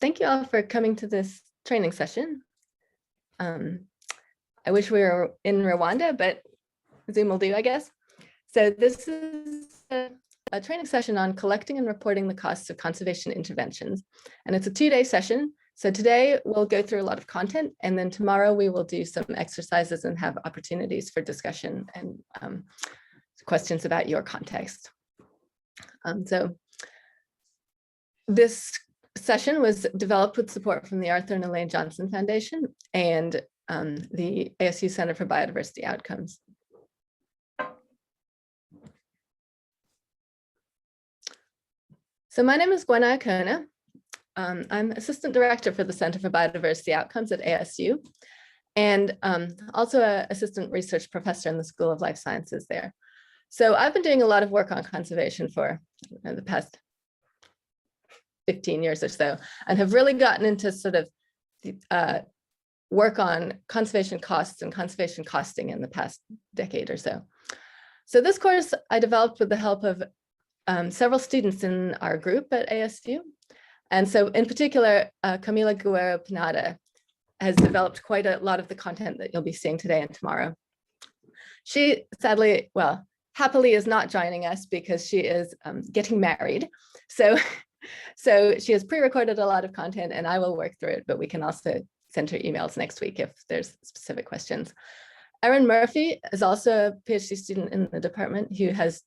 thank you all for coming to this training session. I wish we were in Rwanda, but Zoom will do, I guess. So this is a training session on collecting and reporting the costs of conservation interventions. And it's a 2-day session. So today we'll go through a lot of content, and then tomorrow we will do some exercises and have opportunities for discussion and questions about your context. So this session was developed with support from the Arthur and Elaine Johnson Foundation and the ASU Center for Biodiversity Outcomes. So my name is Gwenna Akona. I'm Assistant Director for the Center for Biodiversity Outcomes at ASU, and also an Assistant Research Professor in the School of Life Sciences there. So I've been doing a lot of work on conservation for the past 15 years or so, and have really gotten into sort of work on conservation costs and conservation costing in the past decade or so. So this course I developed with the help of several students in our group at ASU. And so in particular, Camila Guerrero-Pinada has developed quite a lot of the content that you'll be seeing today and tomorrow. She sadly, well, happily is not joining us because she is getting married. So she has pre-recorded a lot of content and I will work through it, but we can also send her emails next week if there's specific questions. Erin Murphy is also a PhD student in the department who has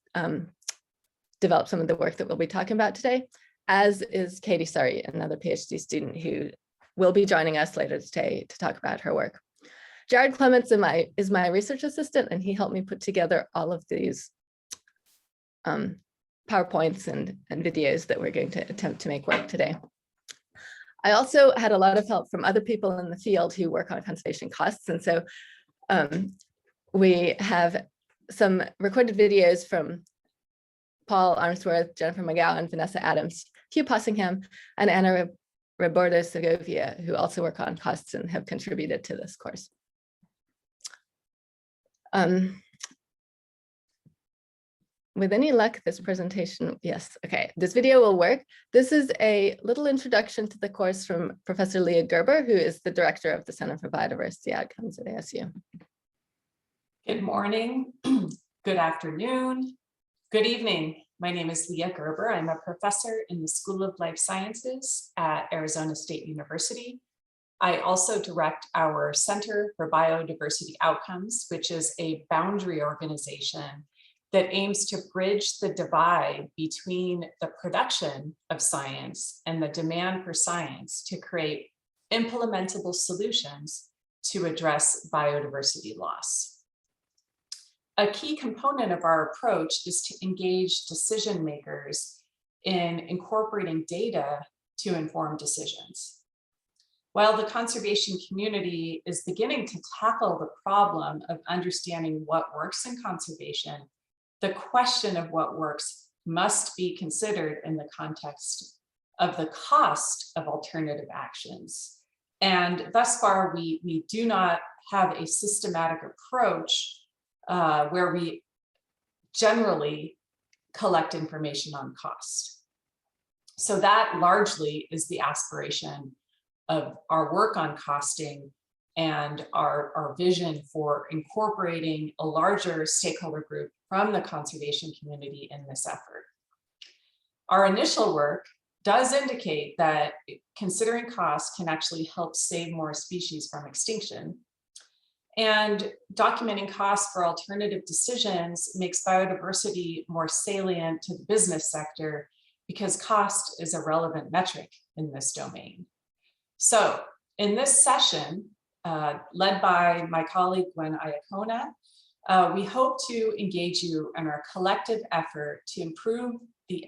developed some of the work that we'll be talking about today, as is Katie Surrey, another PhD student who will be joining us later today to talk about her work. Jared Clements is my research assistant, and he helped me put together all of these PowerPoints and videos that we're going to attempt to make work today. I also had a lot of help from other people in the field who work on conservation costs. And so we have some recorded videos from Paul Armsworth, Jennifer McGowan, Vanessa Adams, Hugh Possingham, and Anna Roberto Segovia, who also work on costs and have contributed to this course. With any luck, this presentation, yes, okay, this video will work. This is a little introduction to the course from Professor Leah Gerber, who is the director of the Center for Biodiversity Outcomes at ASU. Good morning, good afternoon, good evening. My name is Leah Gerber. I'm a professor in the School of Life Sciences at Arizona State University. I also direct our Center for Biodiversity Outcomes, which is a boundary organization that aims to bridge the divide between the production of science and the demand for science to create implementable solutions to address biodiversity loss. A key component of our approach is to engage decision makers in incorporating data to inform decisions. While the conservation community is beginning to tackle the problem of understanding what works in conservation, the question of what works must be considered in the context of the cost of alternative actions. And thus far, we do not have a systematic approach where we generally collect information on cost. So that largely is the aspiration of our work on costing and our vision for incorporating a larger stakeholder group from the conservation community in this effort. Our initial work does indicate that considering cost can actually help save more species from extinction. And documenting costs for alternative decisions makes biodiversity more salient to the business sector because cost is a relevant metric in this domain. So in this session, led by my colleague Gwenna Akona, we hope to engage you in our collective effort to improve the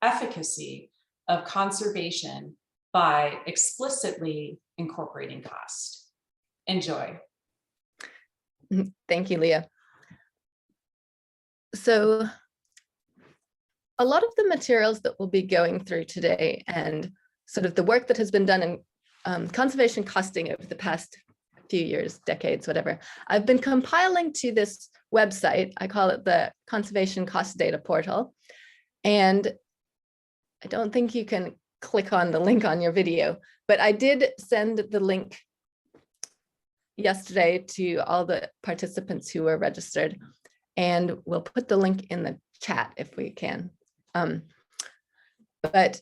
efficacy of conservation by explicitly incorporating cost. Enjoy. Thank you, Leah. So a lot of the materials that we'll be going through today and sort of the work that has been done in conservation costing over the past few years, decades, whatever, I've been compiling to this website. I call it the Conservation Cost Data Portal. And I don't think you can click on the link on your video, but I did send the link yesterday to all the participants who were registered, and we'll put the link in the chat if we can. But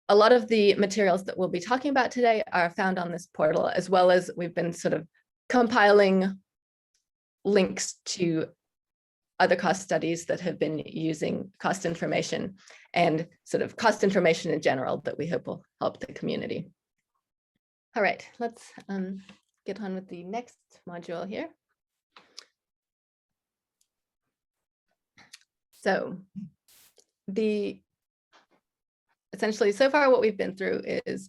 a lot of the materials that we'll be talking about today are found on this portal, as well as we've been sort of compiling links to other cost studies that have been using cost information and sort of cost information in general that we hope will help the community. All right, let's get on with the next module here. So essentially, so far what we've been through is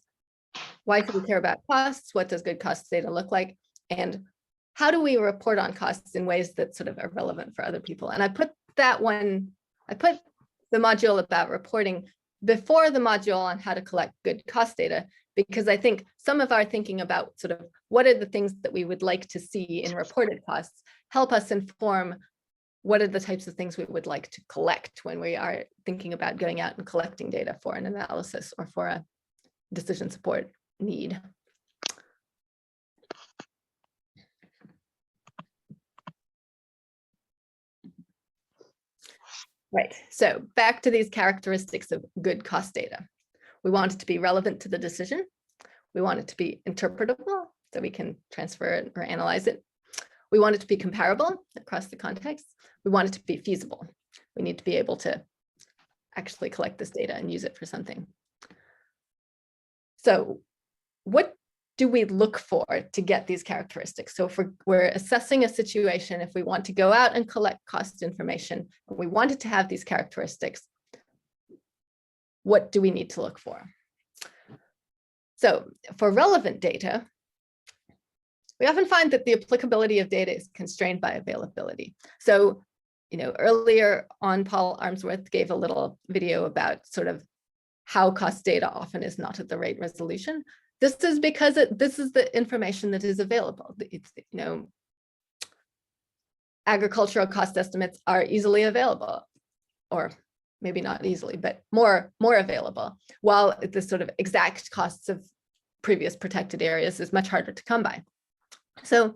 why should we care about costs? What does good cost data look like? And how do we report on costs in ways that sort of are relevant for other people? And I put the module about reporting before the module on how to collect good cost data, because I think some of our thinking about sort of what are the things that we would like to see in reported costs help us inform what are the types of things we would like to collect when we are thinking about going out and collecting data for an analysis or for a decision support need. Right, so back to these characteristics of good cost data. We want it to be relevant to the decision. We want it to be interpretable, so we can transfer it or analyze it. We want it to be comparable across the context. We want it to be feasible. We need to be able to actually collect this data and use it for something. So what do we look for to get these characteristics? So if we're assessing a situation, if we want to go out and collect cost information, and we wanted to have these characteristics, what do we need to look for? So for relevant data, we often find that the applicability of data is constrained by availability. So, earlier on, Paul Armsworth gave a little video about sort of how cost data often is not at the right resolution. This is because this is the information that is available. It's, agricultural cost estimates are easily available, or maybe not easily, but more available, while the sort of exact costs of previous protected areas is much harder to come by. So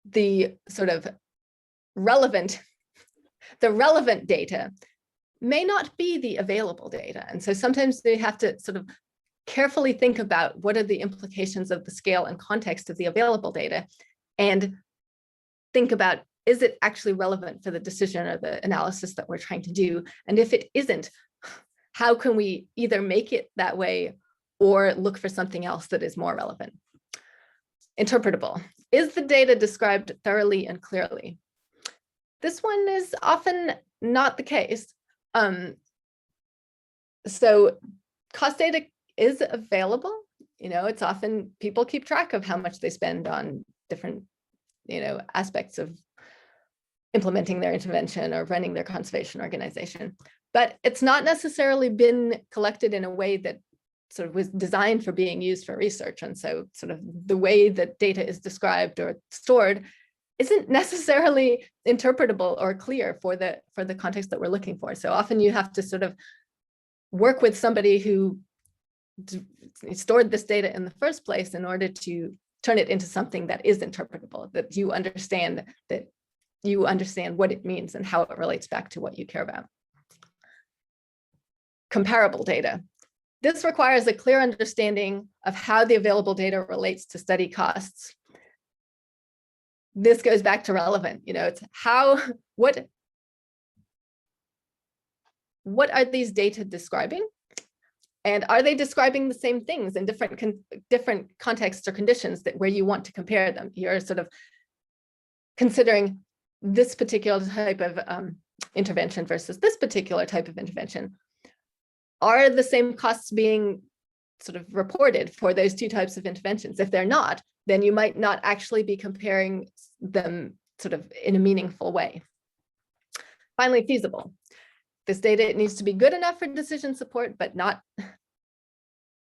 the sort of relevant data may not be the available data. And so sometimes they have to sort of carefully think about what are the implications of the scale and context of the available data, and think about, is it actually relevant for the decision or the analysis that we're trying to do? And if it isn't, how can we either make it that way or look for something else that is more relevant? Interpretable. Is the data described thoroughly and clearly? This one is often not the case. So cost data is available. It's often people keep track of how much they spend on different, aspects of implementing their intervention or running their conservation organization. But it's not necessarily been collected in a way that sort of was designed for being used for research. And so sort of the way that data is described or stored isn't necessarily interpretable or clear for the context that we're looking for. So often you have to sort of work with somebody who stored this data in the first place in order to turn it into something that is interpretable, that you understand what it means and how it relates back to what you care about. Comparable data. This requires a clear understanding of how the available data relates to study costs. This goes back to relevant, it's what are these data describing? And are they describing the same things in different contexts or conditions where you want to compare them? You're sort of considering this particular type of intervention versus this particular type of intervention. Are the same costs being sort of reported for those two types of interventions? If they're not, then you might not actually be comparing them sort of in a meaningful way. Finally, feasible. This data needs to be good enough for decision support, but not,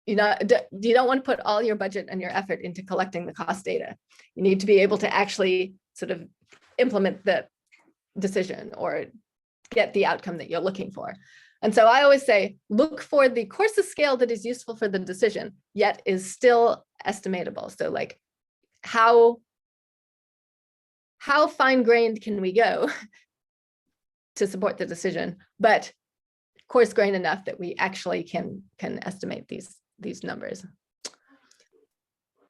you don't want to put all your budget and your effort into collecting the cost data. You need to be able to actually sort of implement the decision or get the outcome that you're looking for. And so I always say, look for the course's scale that is useful for the decision, yet is still estimatable. So like how fine-grained can we go to support the decision, but coarse-grained enough that we actually can estimate these numbers.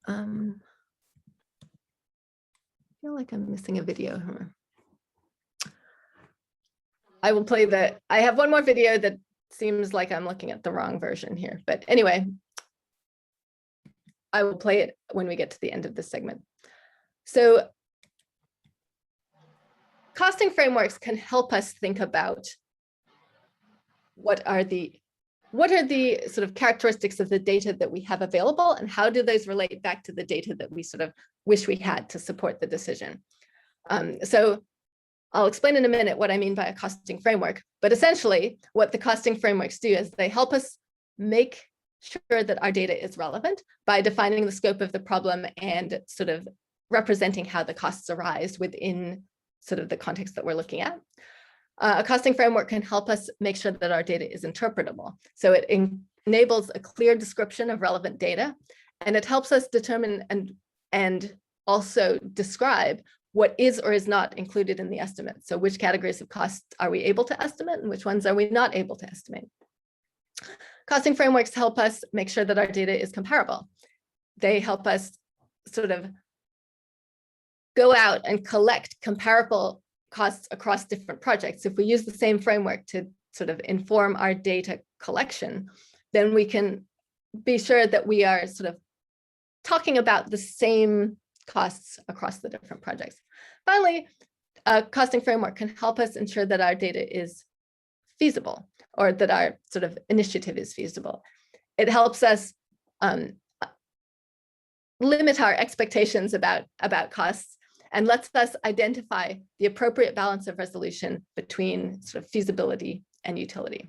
I feel like I'm missing a video. I will play I have one more video that seems like I'm looking at the wrong version here, but anyway, I will play it when we get to the end of this segment. So costing frameworks can help us think about what are the sort of characteristics of the data that we have available, and how do those relate back to the data that we sort of wish we had to support the decision. So I'll explain in a minute what I mean by a costing framework, but essentially what the costing frameworks do is they help us make sure that our data is relevant by defining the scope of the problem and sort of representing how the costs arise within sort of the context that we're looking at. A costing framework can help us make sure that our data is interpretable. So it enables a clear description of relevant data, and it helps us determine and also describe what is or is not included in the estimate. So which categories of costs are we able to estimate and which ones are we not able to estimate? Costing frameworks help us make sure that our data is comparable. They help us sort of go out and collect comparable costs across different projects. If we use the same framework to sort of inform our data collection, then we can be sure that we are sort of talking about the same costs across the different projects. Finally, a costing framework can help us ensure that our data is feasible, or that our sort of initiative is feasible. It helps us limit our expectations about costs, and lets us identify the appropriate balance of resolution between sort of feasibility and utility.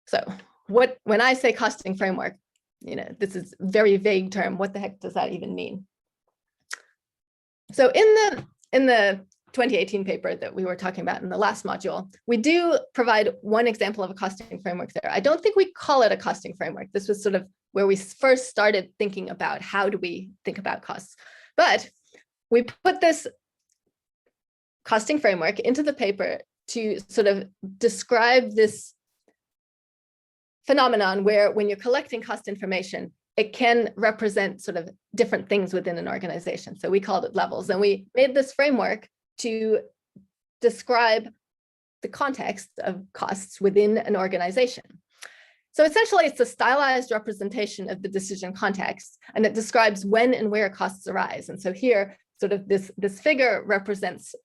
So when I say costing framework, this is a very vague term. What the heck does that even mean? So in the 2018 paper that we were talking about in the last module, we do provide one example of a costing framework there. I don't think we call it a costing framework. This was sort of where we first started thinking about how do we think about costs. But we put this costing framework into the paper to sort of describe this phenomenon where when you're collecting cost information, it can represent sort of different things within an organization. So we called it levels, and we made this framework to describe the context of costs within an organization. So essentially, it's a stylized representation of the decision context, and it describes when and where costs arise. And so here, sort of this figure represents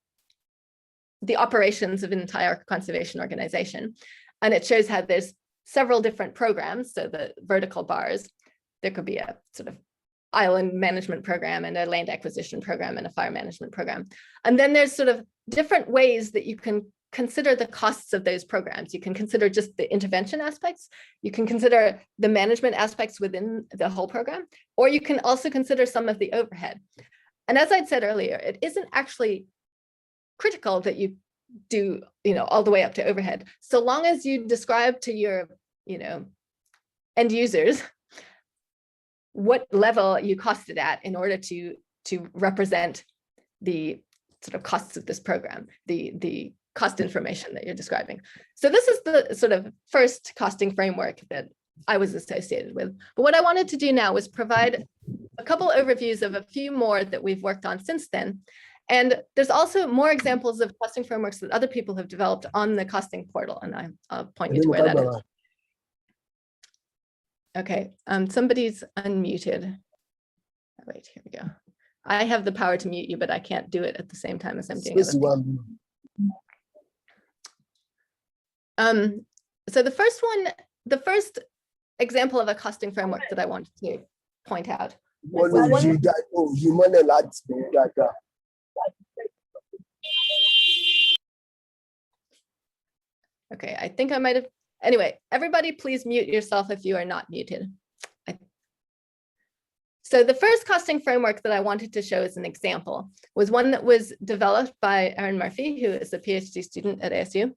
the operations of an entire conservation organization. And it shows how there's several different programs. So the vertical bars, there could be a sort of island management program and a land acquisition program and a fire management program. And then there's sort of different ways that you can consider the costs of those programs. You can consider just the intervention aspects. You can consider the management aspects within the whole program, or you can also consider some of the overhead. And as I'd said earlier, it isn't actually critical that you do, all the way up to overhead, so long as you describe to your, end users what level you cost it at in order to represent the sort of costs of this program, the cost information that you're describing. So this is the sort of first costing framework that I was associated with. But what I wanted to do now was provide a couple overviews of a few more that we've worked on since then. And there's also more examples of costing frameworks that other people have developed on the costing portal, and I'll point you to where that is. Okay, somebody's unmuted. Wait, here we go. I have the power to mute you, but I can't do it at the same time as I'm doing other things. So the first example of a costing framework that I wanted to point out was okay, I think I might have. Anyway, everybody please mute yourself if you are not muted. So the first costing framework that I wanted to show as an example was one that was developed by Erin Murphy, who is a PhD student at ASU.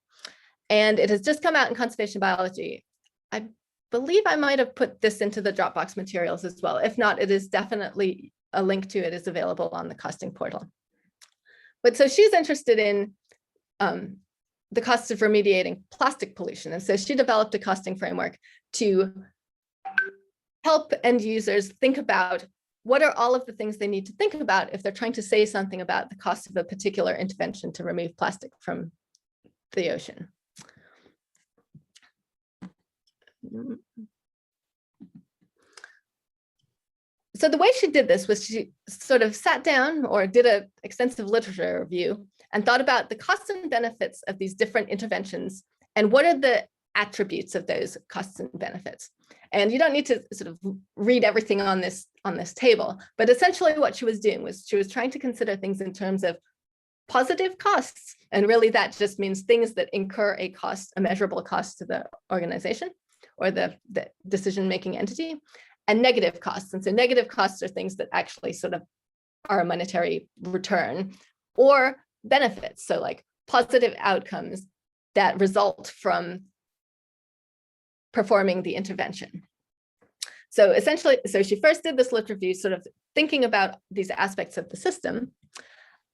And it has just come out in conservation biology. I believe I might have put this into the Dropbox materials as well. If not, it is definitely a link to it is available on the costing portal. But so she's interested in the costs of remediating plastic pollution. And so she developed a costing framework to help end users think about what are all of the things they need to think about if they're trying to say something about the cost of a particular intervention to remove plastic from the ocean. So the way she did this was she sort of sat down or did an extensive literature review and thought about the costs and benefits of these different interventions and what are the attributes of those costs and benefits. And you don't need to sort of read everything on this table, but essentially what she was doing was she was trying to consider things in terms of positive costs. And really that just means things that incur a cost, a measurable cost to the organization or the decision-making entity, and negative costs. And so negative costs are things that actually sort of are a monetary return, or benefits. So like positive outcomes that result from performing the intervention. So essentially, so she first did this lit review, sort of thinking about these aspects of the system.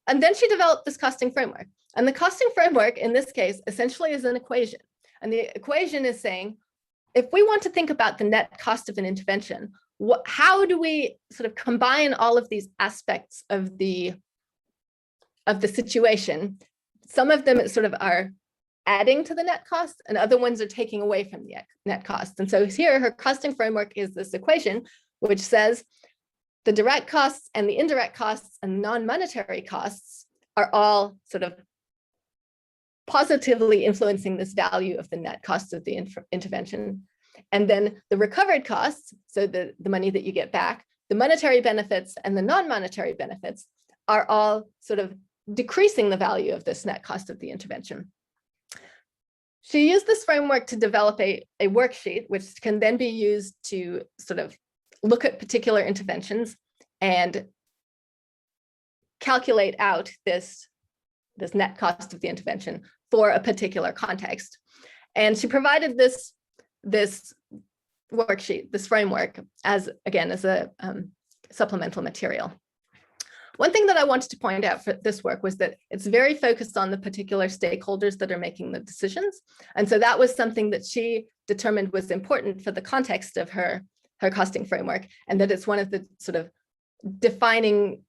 And then she developed this costing framework. And the costing framework in this case essentially is an equation. And the equation is saying, if we want to think about the net cost of an intervention, how do we sort of combine all of these aspects of the situation? Some of them sort of are adding to the net cost, and other ones are taking away from the net cost. And so here, her costing framework is this equation, which says the direct costs and the indirect costs and non-monetary costs are all sort of positively influencing this value of the net cost of the intervention. And then the recovered costs, so the money that you get back, the monetary benefits and the non-monetary benefits are all sort of decreasing the value of this net cost of the intervention. She used this framework to develop a worksheet, which can then be used to sort of look at particular interventions and calculate out this net cost of the intervention for a particular context. And she provided this worksheet, this framework, as a supplemental material. One thing that I wanted to point out for this work was that it's very focused on the particular stakeholders that are making the decisions. And so that was something that she determined was important for the context of her costing framework, and that it's one of the sort of defining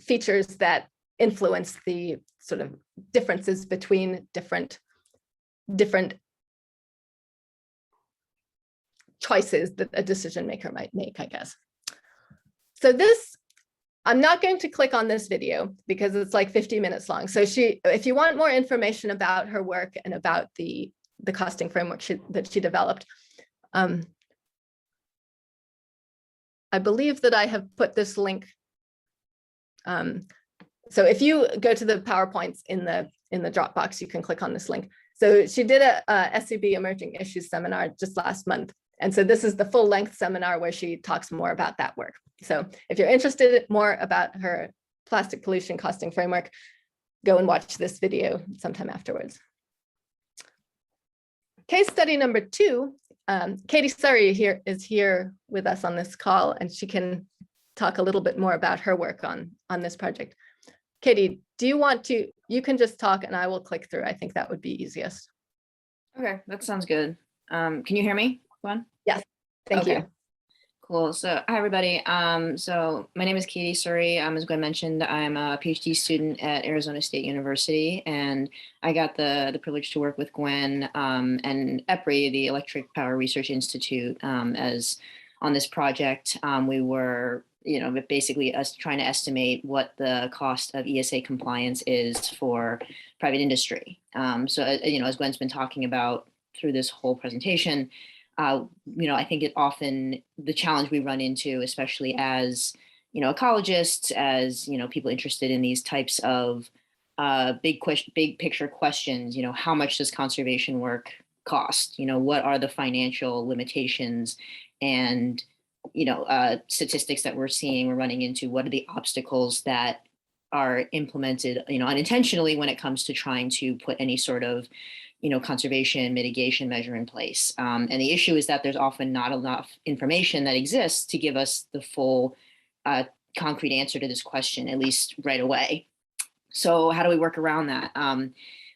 features that influence the sort of differences between different choices that a decision maker might make, I guess. So I'm not going to click on this video because it's like 50 minutes long. So if you want more information about her work and about the costing framework that she developed, I believe that I have put this link. So if you go to the PowerPoints in the Dropbox, you can click on this link. So she did a SCB Emerging Issues seminar just last month. And so this is the full length seminar where she talks more about that work. So if you're interested more about her plastic pollution costing framework, go and watch this video sometime afterwards. Case study number 2, Katie Surrey is here with us on this call, and she can talk a little bit more about her work on this project. Katie, do you want to, you can just talk and I will click through. I think that would be easiest. Okay, that sounds good. Can you hear me, Gwen? Yes, thank you. Cool. So hi, everybody. So my name is Katie Surrey. As Gwen mentioned, I'm a PhD student at Arizona State University, and I got the privilege to work with Gwen and EPRI, the Electric Power Research Institute, as on this project. We were, basically us trying to estimate what the cost of ESA compliance is for private industry. So, as Gwen's been talking about through this whole presentation, I think the challenge we run into, especially as, ecologists, as, people interested in these types of big picture questions, how much does conservation work cost? What are the financial limitations and, statistics that we're running into? What are the obstacles that are implemented, unintentionally when it comes to trying to put any sort of, conservation mitigation measure in place. And the issue is that there's often not enough information that exists to give us the full concrete answer to this question, at least right away. So how do we work around that?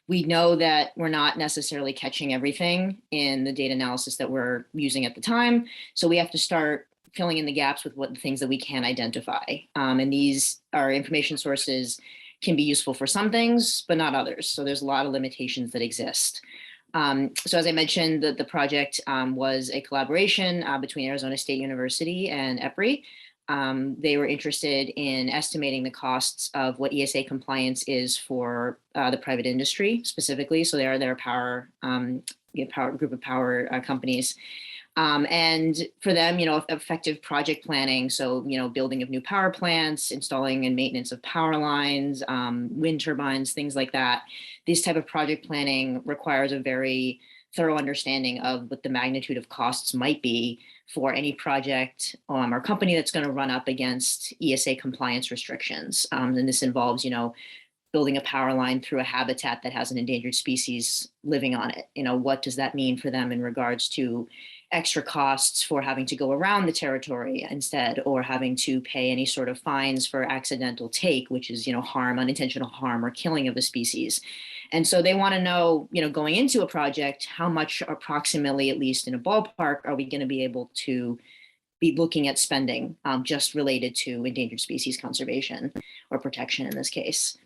We know that we're not necessarily catching everything in the data analysis that we're using at the time. So we have to start filling in the gaps with what the things that we can identify. And these are information sources can be useful for some things, but not others. So there's a lot of limitations that exist. So as I mentioned, the project was a collaboration between Arizona State University and EPRI. They were interested in estimating the costs of what ESA compliance is for the private industry specifically. So they're power, group of power companies. And for them, effective project planning. So, building of new power plants, installing and maintenance of power lines, wind turbines, things like that. This type of project planning requires a very thorough understanding of what the magnitude of costs might be for any project or company that's going to run up against ESA compliance restrictions. And this involves, building a power line through a habitat that has an endangered species living on it. What does that mean for them in regards to extra costs for having to go around the territory instead, or having to pay any sort of fines for accidental take, which is, harm, unintentional harm or killing of a species. And so they want to know, going into a project, how much approximately, at least in a ballpark, are we going to be able to be looking at spending just related to endangered species conservation or protection in this case.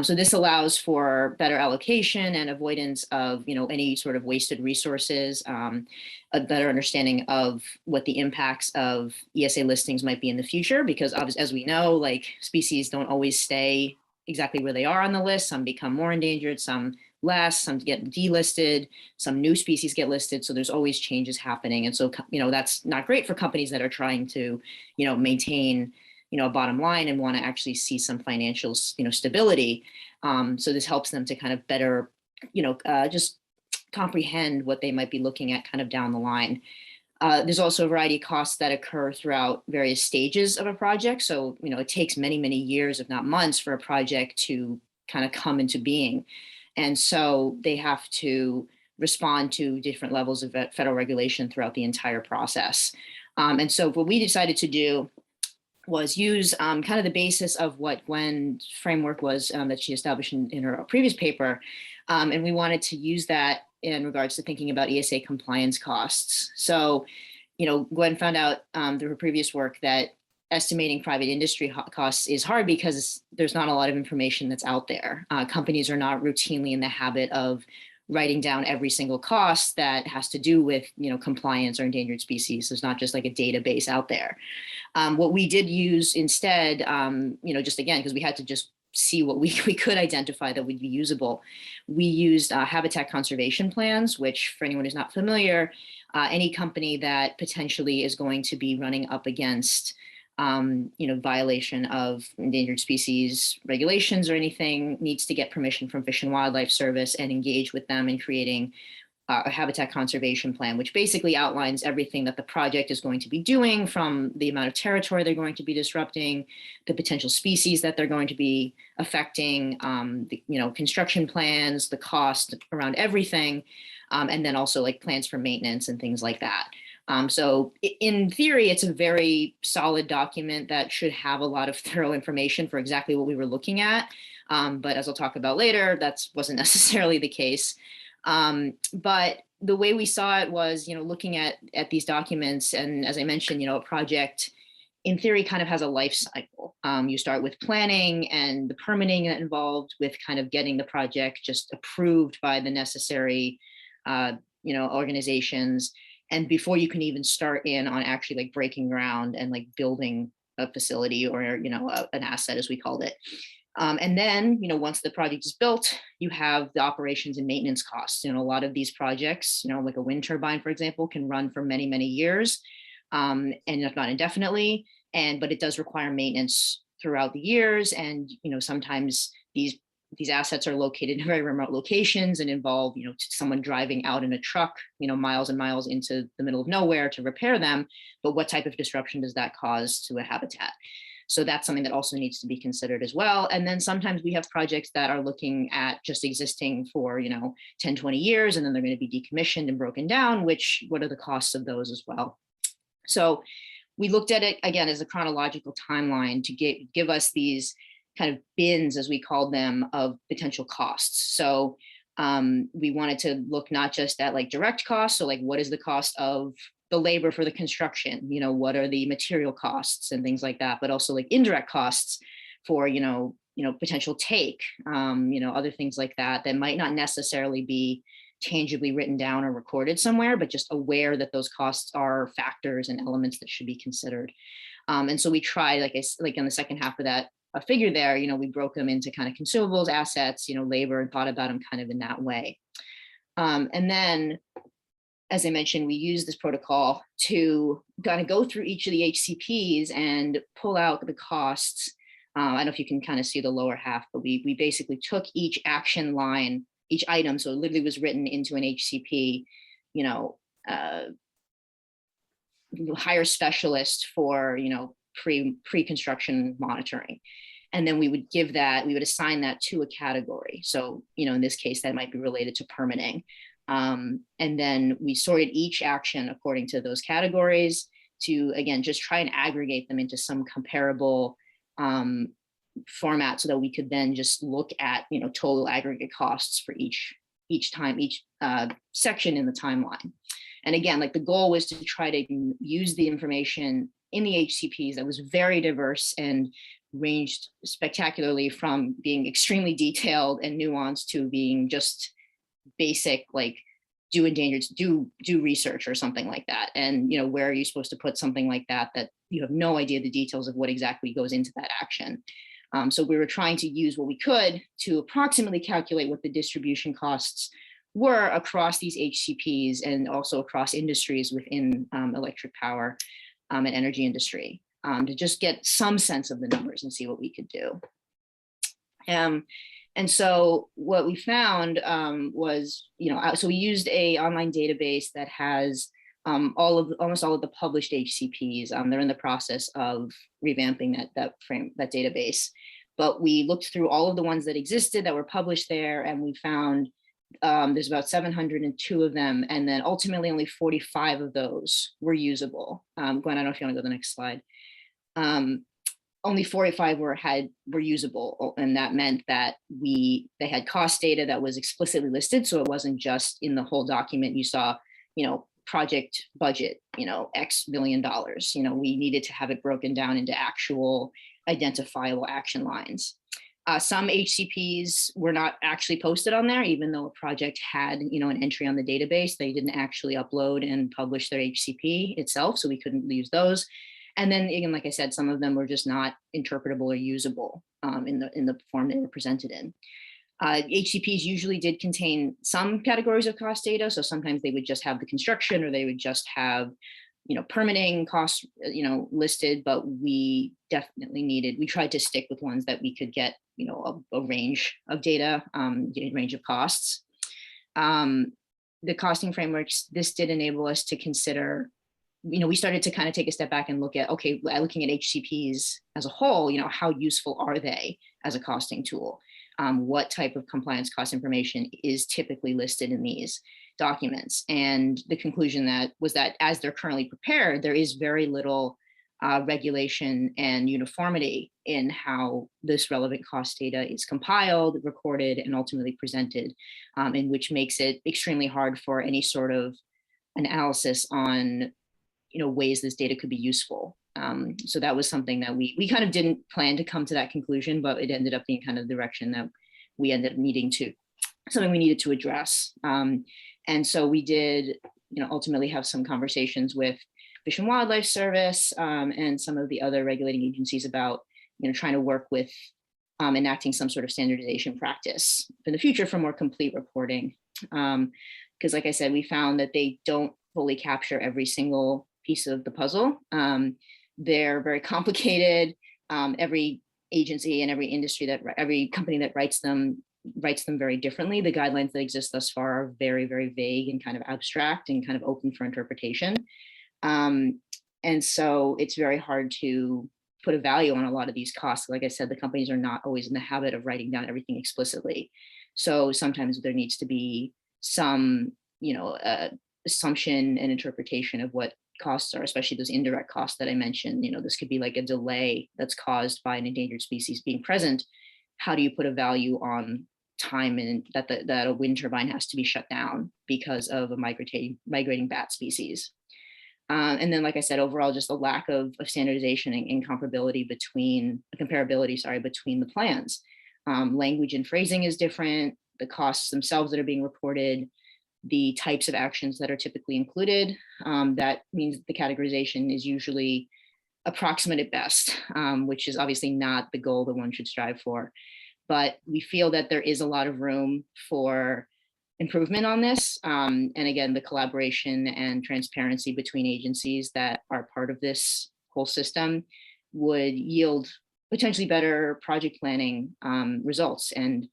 So this allows for better allocation and avoidance of, any sort of wasted resources, a better understanding of what the impacts of ESA listings might be in the future, because as we know, like species don't always stay exactly where they are on the list. Some become more endangered, some less, some get delisted, some new species get listed. So there's always changes happening. And so, that's not great for companies that are trying to, maintain, a bottom line and want to actually see some financial, stability. So this helps them to kind of better, just comprehend what they might be looking at kind of down the line. There's also a variety of costs that occur throughout various stages of a project. So, it takes many, many years, if not months, for a project to kind of come into being. And so they have to respond to different levels of federal regulation throughout the entire process. And so what we decided to do was use kind of the basis of what Gwen's framework was that she established in her previous paper. And we wanted to use that in regards to thinking about ESA compliance costs. So, Gwen found out through her previous work that estimating private industry costs is hard because there's not a lot of information that's out there. Companies are not routinely in the habit of writing down every single cost that has to do with, compliance or endangered species. There's not just like a database out there. What we did use instead, just again, because we had to just see what we could identify that would be usable. We used habitat conservation plans, which for anyone who's not familiar, any company that potentially is going to be running up against violation of endangered species regulations or anything needs to get permission from Fish and Wildlife Service and engage with them in creating a habitat conservation plan, which basically outlines everything that the project is going to be doing, from the amount of territory they're going to be disrupting, the potential species that they're going to be affecting, the construction plans, the cost around everything, and then also like plans for maintenance and things like that. So in theory, it's a very solid document that should have a lot of thorough information for exactly what we were looking at. But as I'll talk about later, that wasn't necessarily the case. But the way we saw it was, looking at these documents, and as I mentioned, a project in theory kind of has a life cycle. You start with planning and the permitting that involved with kind of getting the project just approved by the necessary, organizations. And before you can even start in on actually like breaking ground and like building a facility or, an asset, as we called it. And then, once the project is built, you have the operations and maintenance costs. A lot of these projects, like a wind turbine, for example, can run for many, many years, and if not indefinitely. But it does require maintenance throughout the years. And, sometimes these assets are located in very remote locations and involve, someone driving out in a truck, miles and miles into the middle of nowhere to repair them. But what type of disruption does that cause to a habitat? So that's something that also needs to be considered as well. And then sometimes we have projects that are looking at just existing for, 10, 20 years, and then they're going to be decommissioned and broken down, what are the costs of those as well? So we looked at it again as a chronological timeline to give us these kind of bins, as we called them, of potential costs. So we wanted to look not just at like direct costs, so like what is the cost of the labor for the construction, what are the material costs and things like that, but also like indirect costs for, potential take, other things like that might not necessarily be tangibly written down or recorded somewhere, but just aware that those costs are factors and elements that should be considered. And so we tried, like in the second half of that figure there, we broke them into kind of consumables, assets, labor, and thought about them kind of in that way. And then, as I mentioned, we use this protocol to kind of go through each of the HCPs and pull out the costs. I don't know if you can kind of see the lower half, but we basically took each action line, each item, so it literally was written into an HCP, hire specialist for, pre-construction monitoring. And then we would assign that to a category. So, in this case, that might be related to permitting. And then we sorted each action according to those categories to, again, just try and aggregate them into some comparable format so that we could then just look at, total aggregate costs for each section in the timeline. And again, like the goal was to try to use the information in the HCPs that was very diverse and ranged spectacularly from being extremely detailed and nuanced to being just basic, like do research or something like that. And where are you supposed to put something like that you have no idea the details of what exactly goes into that action. So we were trying to use what we could to approximately calculate what the distribution costs were across these HCPs and also across industries within electric power and energy industry, to just get some sense of the numbers and see what we could do. And so what we found was, so we used a online database that has almost all of the published HCPs. They're in the process of revamping that database. But we looked through all of the ones that existed that were published there, and we found there's about 702 of them, and then ultimately only 45 of those were usable. Gwen, I don't know if you want to go to the next slide. Only 45 were usable, and that meant that they had cost data that was explicitly listed, so it wasn't just in the whole document you saw, project budget, X million dollars. We needed to have it broken down into actual identifiable action lines. Some HCPs were not actually posted on there, even though a project had, an entry on the database. They didn't actually upload and publish their HCP itself, so we couldn't use those. And then again, like I said, some of them were just not interpretable or usable in the form they were presented in. HCPs usually did contain some categories of cost data. So sometimes they would just have the construction, or they would just have, permitting costs, listed, but we definitely we tried to stick with ones that we could get, a range of data, range of costs. The costing frameworks, this did enable us to consider, we started to kind of take a step back and look at, okay, looking at HCPs as a whole, how useful are they as a costing tool? What type of compliance cost information is typically listed in these documents? And the conclusion was that as they're currently prepared, there is very little regulation and uniformity in how this relevant cost data is compiled, recorded, and ultimately presented, in which makes it extremely hard for any sort of analysis on ways this data could be useful. So that was something that we kind of didn't plan to come to that conclusion, but it ended up being kind of the direction that we ended up something we needed to address. And so we did, ultimately have some conversations with Fish and Wildlife Service and some of the other regulating agencies about, trying to work with enacting some sort of standardization practice in the future for more complete reporting. Because like I said, we found that they don't fully capture every single piece of the puzzle. They're very complicated. Every agency and every company that writes them very differently. The guidelines that exist thus far are very, very vague and kind of abstract and kind of open for interpretation. And so it's very hard put a value on a lot of these costs. Like I said, the companies are not always in the habit of writing down everything explicitly. So sometimes there needs to be some, assumption and interpretation of what costs are, especially those indirect costs that I mentioned. This could be like a delay that's caused by an endangered species being present. How do you put a value on time and that a wind turbine has to be shut down because of a migrating bat species? And then, like I said, overall, just a lack of standardization and comparability between the plans. Language and phrasing is different, the costs themselves that are being reported, the types of actions that are typically included. That means the categorization is usually approximate at best, which is obviously not the goal that one should strive for. But we feel that there is a lot of room for improvement on this. And again, the collaboration and transparency between agencies that are part of this whole system would yield potentially better project planning results and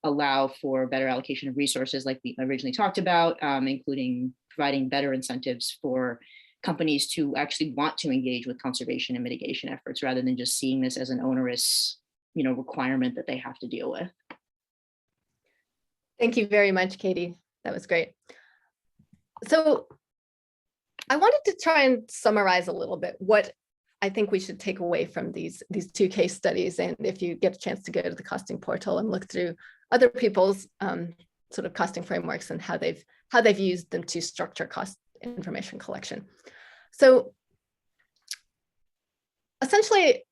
allow for better allocation of resources like we originally talked about, including providing better incentives for companies to actually want to engage with conservation and mitigation efforts rather than just seeing this as an onerous requirement that they have to deal with. Thank you very much, Katie. That was great. So I wanted to try and summarize a little bit what I think we should take away from these two case studies. And if you get a chance to go to the costing portal and look through other people's sort of costing frameworks and how they've used them to structure cost information collection. So essentially,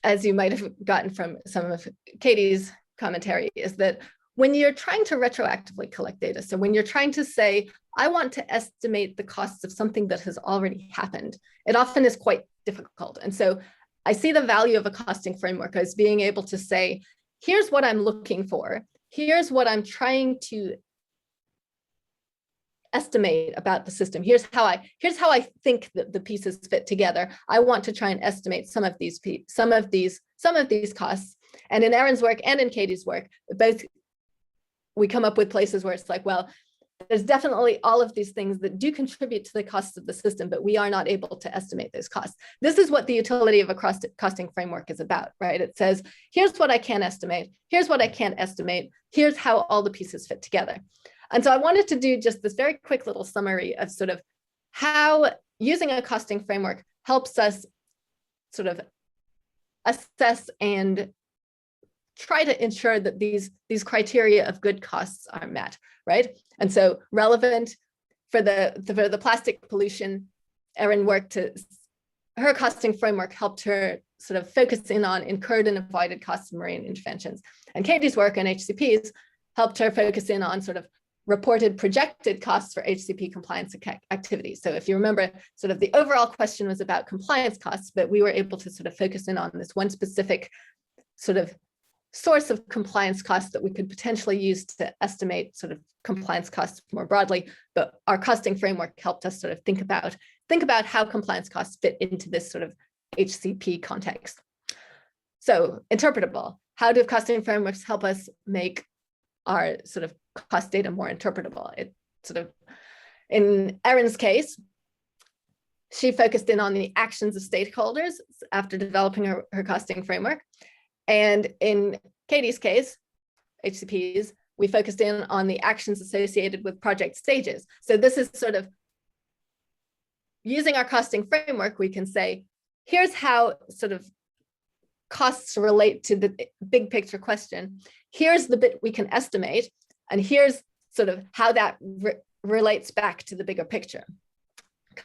as you might have gotten from some of Katie's commentary, is that when you're trying to retroactively collect data, so when you're trying to say, I want to estimate the costs of something that has already happened, it often is quite difficult. And so I see the value of a costing framework as being able to say, here's what I'm looking for. Here's what I'm trying to estimate about the system. Here's how I think that the pieces fit together. I want to try and estimate some of these costs. And in Erin's work and in Katie's work, both we come up with places where it's like, well, there's definitely all of these things that do contribute to the costs of the system, but we are not able to estimate those costs. This is what the utility of a costing framework is about, right? It says, here's what I can estimate. Here's what I can't estimate. Here's how all the pieces fit together. And so I wanted to do just this very quick little summary of sort of how using a costing framework helps us sort of assess and try to ensure that these criteria of good costs are met, right? And so relevant for the plastic pollution, Erin worked her costing framework helped her sort of focus in on incurred and avoided costs of marine interventions. And Katie's work on HCPs helped her focus in on sort of reported projected costs for HCP compliance activities. So if you remember, sort of the overall question was about compliance costs, but we were able to sort of focus in on this one specific sort of source of compliance costs that we could potentially use to estimate sort of compliance costs more broadly. But our costing framework helped us sort of think about how compliance costs fit into this sort of HCP context. So interpretable, how do costing frameworks help us make our sort of cost data more interpretable? It sort of, in Erin's case, she focused in on the actions of stakeholders after developing her costing framework. And in Katie's case, HCPs, we focused in on the actions associated with project stages. So this is sort of using our costing framework, we can say, here's how sort of costs relate to the big picture question. Here's the bit we can estimate, and here's sort of how that relates back to the bigger picture.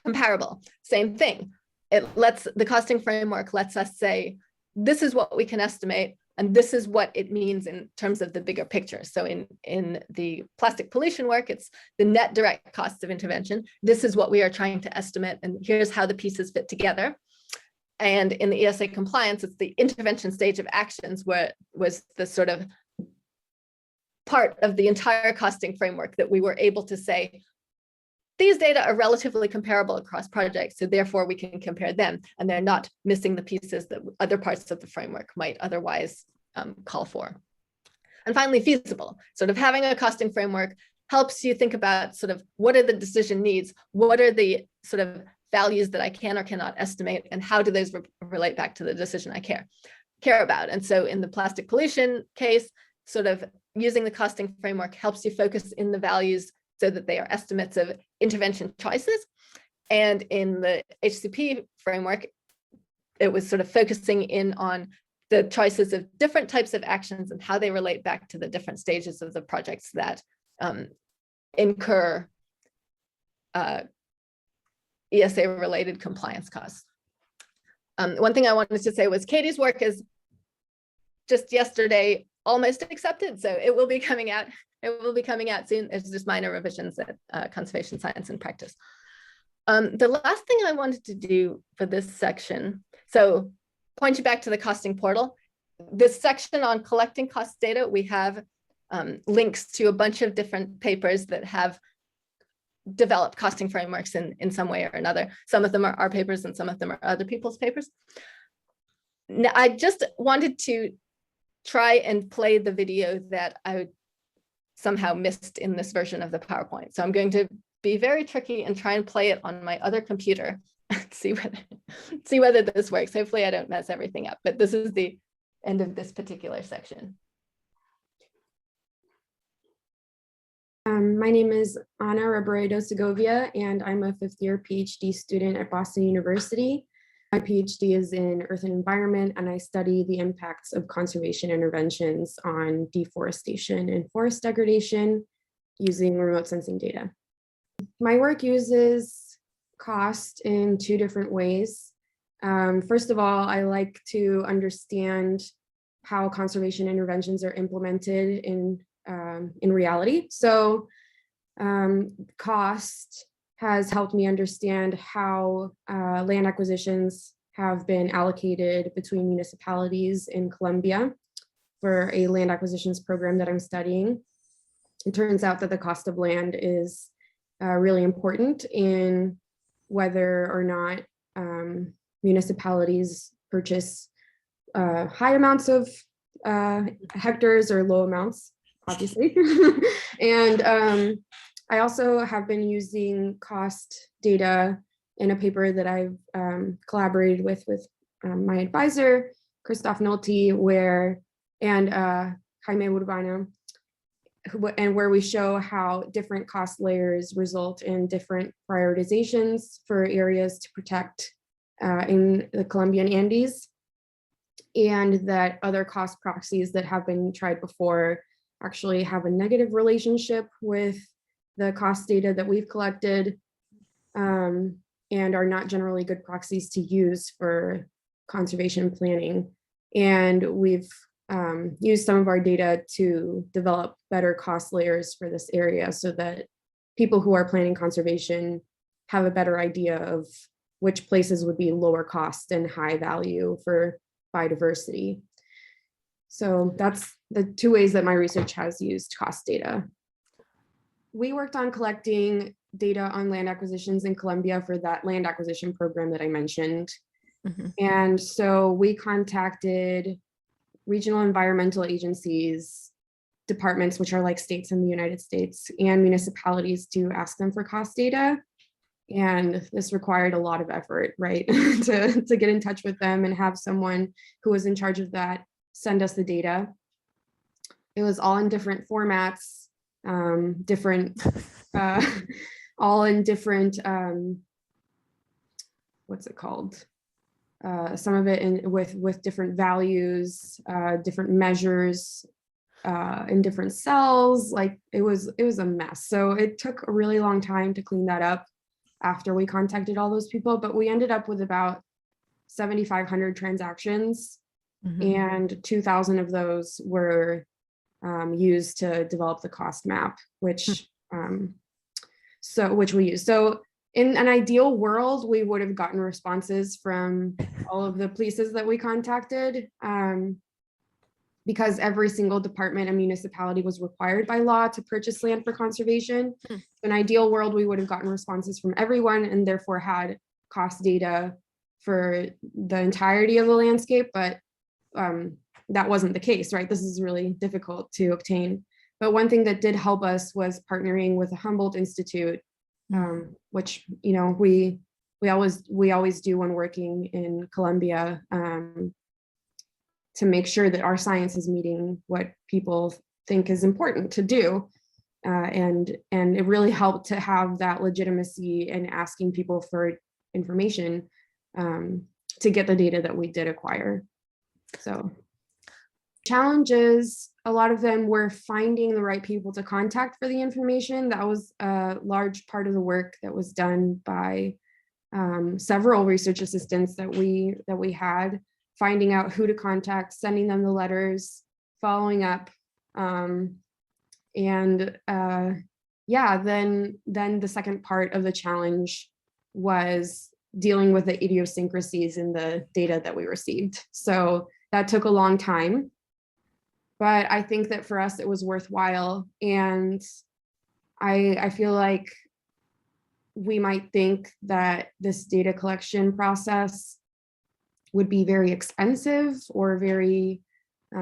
Comparable, same thing. The costing framework lets us say, this is what we can estimate, and this is what it means in terms of the bigger picture. So in the plastic pollution work, it's the net direct costs of intervention. This is what we are trying to estimate, and here's how the pieces fit together. And in the ESA compliance, it's the intervention stage of actions where was the sort of part of the entire costing framework that we were able to say, these data are relatively comparable across projects, so therefore we can compare them, and they're not missing the pieces that other parts of the framework might otherwise call for. And finally, feasible. Sort of having a costing framework helps you think about sort of what are the decision needs, what are the sort of values that I can or cannot estimate, and how do those relate back to the decision I care about. And so in the plastic pollution case, sort of using the costing framework helps you focus in the values so that they are estimates of intervention choices. And in the HCP framework, it was sort of focusing in on the choices of different types of actions and how they relate back to the different stages of the projects that incur ESA-related compliance costs. One thing I wanted to say was Katie's work is just yesterday almost accepted, so it will be coming out. It will be coming out soon. It's just minor revisions at Conservation Science and Practice. The last thing I wanted to do for this section, so point you back to the costing portal. This section on collecting cost data, we have links to a bunch of different papers that have developed costing frameworks in some way or another. Some of them are our papers and some of them are other people's papers. Now, I just wanted to try and play the video that I somehow missed in this version of the PowerPoint. So I'm going to be very tricky and try and play it on my other computer and see whether this works. Hopefully I don't mess everything up, but this is the end of this particular section. My name is Ana Robredo Segovia, and I'm a fifth-year PhD student at Boston University. My PhD is in Earth and Environment, and I study the impacts of conservation interventions on deforestation and forest degradation using remote sensing data. My work uses cost in two different ways. First of all, I like to understand how conservation interventions are implemented in reality. So cost has helped me understand how land acquisitions have been allocated between municipalities in Colombia for a land acquisitions program that I'm studying. It turns out that the cost of land is really important in whether or not municipalities purchase high amounts of hectares or low amounts, obviously. And I also have been using cost data in a paper that I've collaborated with my advisor, Christoph Nolte, and Jaime Urbano, and where we show how different cost layers result in different prioritizations for areas to protect in the Colombian Andes, and that other cost proxies that have been tried before actually have a negative relationship with the cost data that we've collected, and are not generally good proxies to use for conservation planning. And we've used some of our data to develop better cost layers for this area so that people who are planning conservation have a better idea of which places would be lower cost and high value for biodiversity. So that's the two ways that my research has used cost data. We worked on collecting data on land acquisitions in Colombia for that land acquisition program that I mentioned. Mm-hmm. And so we contacted regional environmental agencies, departments, which are like states in the United States, and municipalities to ask them for cost data. And this required a lot of effort, right? to get in touch with them and have someone who was in charge of that send us the data. It was all in different formats, all in different, what's it called? Some of it with different values, different measures, in different cells. Like it was a mess. So it took a really long time to clean that up after we contacted all those people, but we ended up with about 7,500 transactions, mm-hmm. and 2,000 of those were used to develop the cost map, which we use. So in an ideal world, we would have gotten responses from all of the places that we contacted, because every single department and municipality was required by law to purchase land for conservation. In an ideal world, we would have gotten responses from everyone and therefore had cost data for the entirety of the landscape, but that wasn't the case, right? This is really difficult to obtain. But one thing that did help us was partnering with the Humboldt Institute, which we we always do when working in Colombia, to make sure that our science is meeting what people think is important to do. And it really helped to have that legitimacy in asking people for information to get the data that we did acquire. So challenges, a lot of them were finding the right people to contact for the information. That was a large part of the work that was done by several research assistants that we had, finding out who to contact, sending them the letters, following up. Yeah, then the second part of the challenge was dealing with the idiosyncrasies in the data that we received. So that took a long time, but I think that for us it was worthwhile. And I feel like we might think that this data collection process would be very expensive or very, I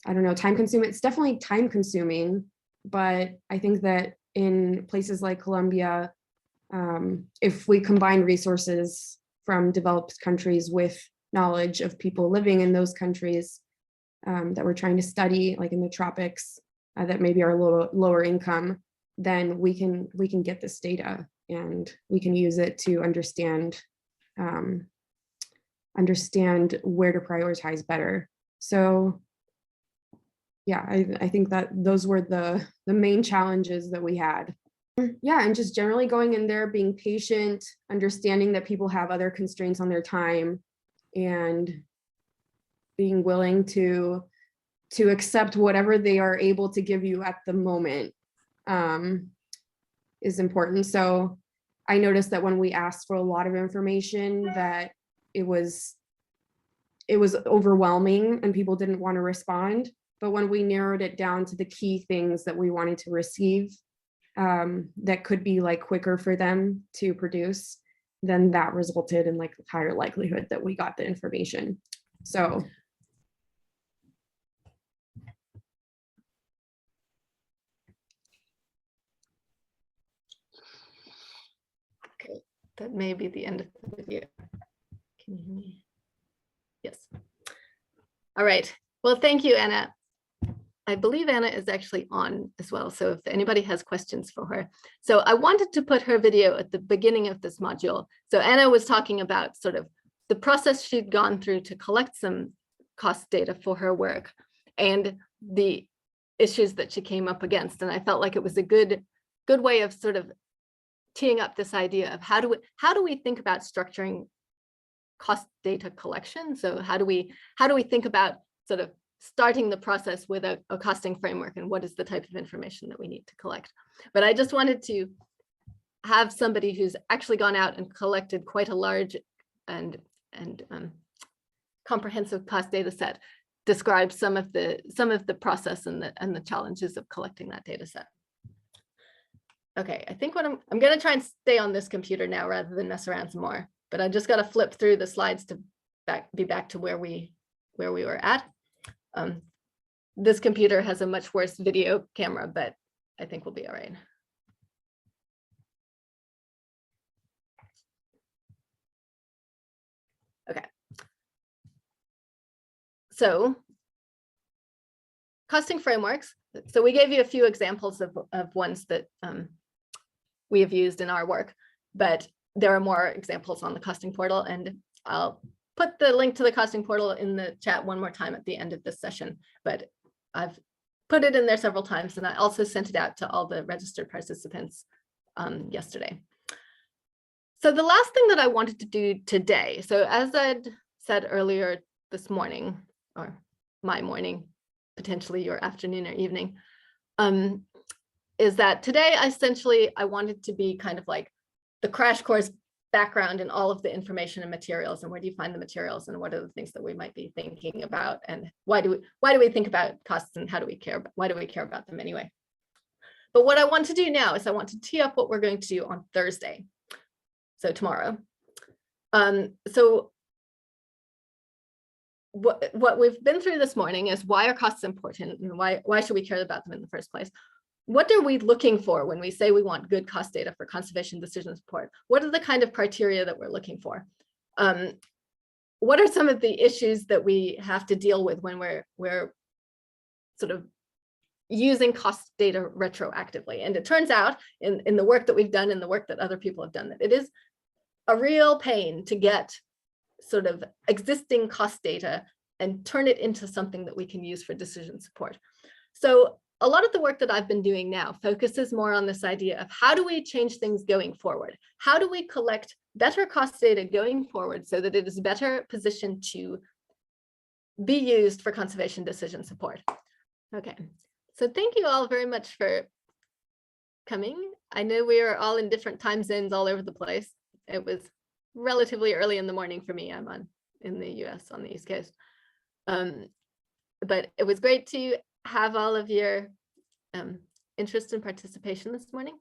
don't know, time consuming. It's definitely time consuming, but I think that in places like Colombia, if we combine resources from developed countries with knowledge of people living in those countries that we're trying to study, like in the tropics, that maybe are lower income, then we can get this data and we can use it to understand where to prioritize better. So yeah, I think that those were the main challenges that we had. Yeah, and just generally going in there, being patient, understanding that people have other constraints on their time, and being willing to accept whatever they are able to give you at the moment is important. So I noticed that when we asked for a lot of information, that it was overwhelming and people didn't want to respond. But when we narrowed it down to the key things that we wanted to receive, that could be like quicker for them to produce, then that resulted in like higher likelihood that we got the information. So okay, that may be the end of the video. Can you hear me? Yes. All right. Well, thank you, Anna. I believe Anna is actually on as well, so if anybody has questions for her. So I wanted to put her video at the beginning of this module. So Anna was talking about sort of the process she'd gone through to collect some cost data for her work and the issues that she came up against. And I felt like it was a good way of sort of teeing up this idea of how do we think about structuring cost data collection? So how do we think about sort of starting the process with a costing framework, and what is the type of information that we need to collect? But I just wanted to have somebody who's actually gone out and collected quite a large and comprehensive cost data set describe some of the process and the challenges of collecting that data set. Okay, I think what I'm going to try and stay on this computer now rather than mess around some more, but I just got to flip through the slides to be back to where we were at. This computer has a much worse video camera, but I think we'll be all right. Okay. So costing frameworks. So we gave you a few examples of ones that we have used in our work, but there are more examples on the costing portal, and I'll put the link to the costing portal in the chat one more time at the end of this session, but I've put it in there several times, and I also sent it out to all the registered participants yesterday. So the last thing that I wanted to do today, so as I'd said earlier this morning, or my morning, potentially your afternoon or evening, is that today I wanted to be kind of like the crash course background in all of the information and materials, and where do you find the materials, and what are the things that we might be thinking about, and why do we think about costs, and why do we care about them anyway? But what I want to do now is I want to tee up what we're going to do on Thursday, so tomorrow. So what we've been through this morning is why are costs important, and why should we care about them in the first place? what are we looking for when we say we want good cost data for conservation decision support? What are the kind of criteria that we're looking for? What are some of the issues that we have to deal with when we're sort of using cost data retroactively? And it turns out in the work that we've done and the work that other people have done, that it is a real pain to get sort of existing cost data and turn it into something that we can use for decision support. So a lot of the work that I've been doing now focuses more on this idea of how do we change things going forward? How do we collect better cost data going forward so that it is better positioned to be used for conservation decision support? Okay, so thank you all very much for coming. I know we are all in different time zones all over the place. It was relatively early in the morning for me. I'm in the US on the East Coast. But it was great to have all of your interest and participation this morning.